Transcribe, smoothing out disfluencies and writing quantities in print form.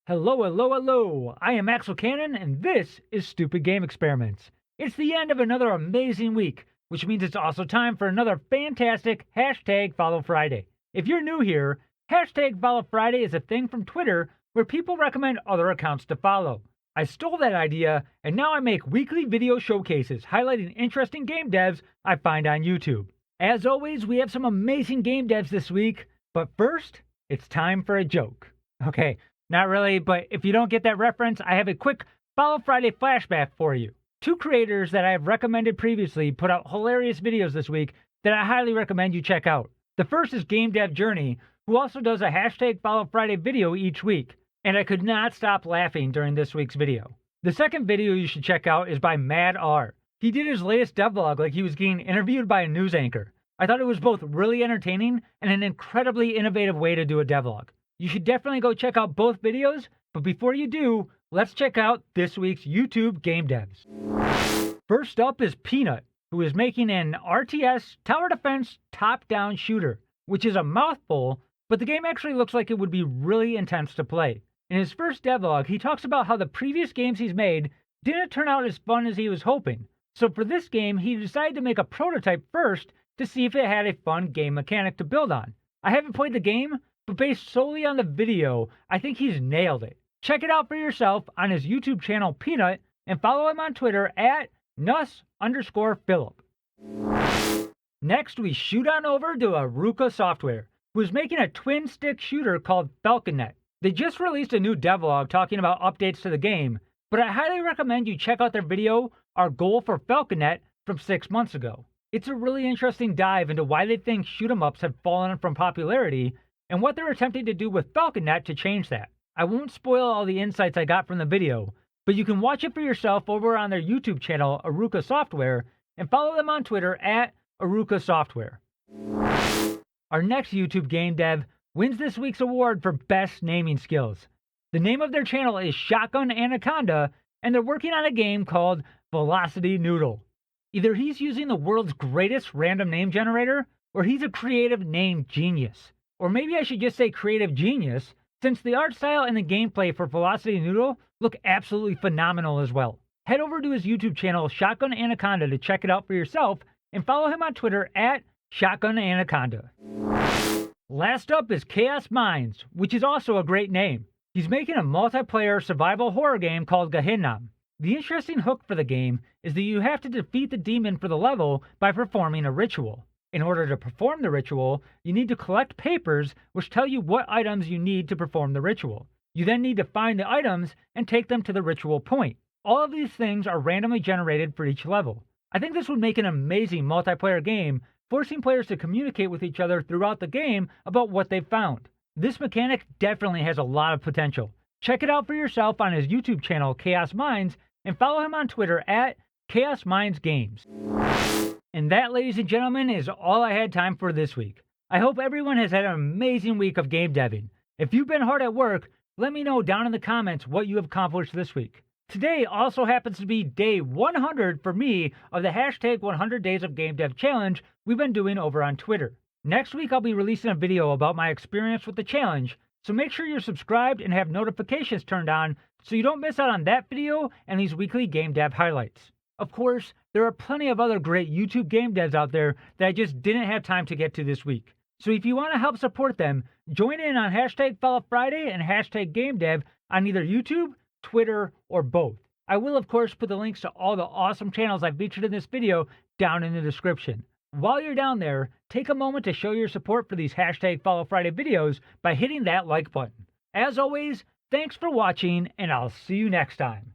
Hello, hello, hello! I am Axel Cannon, and this is Stupid Game Experiments. It's the end of another amazing week, which means it's also time for another fantastic hashtag Follow Friday. If you're new here, hashtag Follow Friday is a thing from Twitter where people recommend other accounts to follow. I stole that idea, and now I make weekly video showcases highlighting interesting game devs I find on YouTube. As always, we have some amazing game devs this week, but first, it's time for a joke. Okay. Not really, but if you don't get that reference, I have a quick Follow Friday flashback for you. Two creators that I have recommended previously put out hilarious videos this week that I highly recommend you check out. The first is GameDev Journey, who also does a hashtag Follow Friday video each week, and I could not stop laughing during this week's video. The second video you should check out is by MadR. He did his latest devlog like he was getting interviewed by a news anchor. I thought it was both really entertaining and an incredibly innovative way to do a devlog. You should definitely go check out both videos, but before you do, let's check out this week's YouTube game devs. First up is Peanut, who is making an RTS tower defense top-down shooter, which is a mouthful, but the game actually looks like it would be really intense to play. In his first devlog, he talks about how the previous games he's made didn't turn out as fun as he was hoping. So for this game, he decided to make a prototype first to see if it had a fun game mechanic to build on. I haven't played the game, but based solely on the video, I think he's nailed it. Check it out for yourself on his YouTube channel Peanut, and follow him on Twitter at @nus_Philip. Next, we shoot on over to Iruka Software, who is making a twin-stick shooter called Falconnet. They just released a new devlog talking about updates to the game, but I highly recommend you check out their video, Our Goal for Falconnet, from 6 months ago. It's a really interesting dive into why they think shoot-em-ups have fallen from popularity, and what they're attempting to do with Falconnet to change that. I won't spoil all the insights I got from the video, but you can watch it for yourself over on their YouTube channel, Iruka Software, and follow them on Twitter at Iruka Software. Our next YouTube game dev wins this week's award for Best Naming Skills. The name of their channel is Shotgun Anaconda, and they're working on a game called Velocity Noodle. Either he's using the world's greatest random name generator, or he's a creative name genius. Or maybe I should just say creative genius, since the art style and the gameplay for Velocity Noodle look absolutely phenomenal as well. Head over to his YouTube channel, Shotgun Anaconda, to check it out for yourself, and follow him on Twitter at Shotgun Anaconda. Last up is ChaosMinds, which is also a great name. He's making a multiplayer survival horror game called Gehinnom. The interesting hook for the game is that you have to defeat the demon for the level by performing a ritual. In order to perform the ritual, you need to collect papers which tell you what items you need to perform the ritual. You then need to find the items and take them to the ritual point. All of these things are randomly generated for each level. I think this would make an amazing multiplayer game, forcing players to communicate with each other throughout the game about what they've found. This mechanic definitely has a lot of potential. Check it out for yourself on his YouTube channel, ChaosMinds, and follow him on Twitter at ChaosMindsGames. And that, ladies and gentlemen, is all I had time for this week. I hope everyone has had an amazing week of game deving. If you've been hard at work, let me know down in the comments what you have accomplished this week. Today also happens to be day 100 for me of the hashtag 100 Days of Game Dev Challenge we've been doing over on Twitter. Next week I'll be releasing a video about my experience with the challenge, so make sure you're subscribed and have notifications turned on so you don't miss out on that video and these weekly game dev highlights. Of course, there are plenty of other great YouTube game devs out there that I just didn't have time to get to this week. So if you want to help support them, join in on hashtag Follow Friday and hashtag Game Dev on either YouTube, Twitter, or both. I will, of course, put the links to all the awesome channels I featured in this video down in the description. While you're down there, take a moment to show your support for these hashtag Follow Friday videos by hitting that like button. As always, thanks for watching, and I'll see you next time.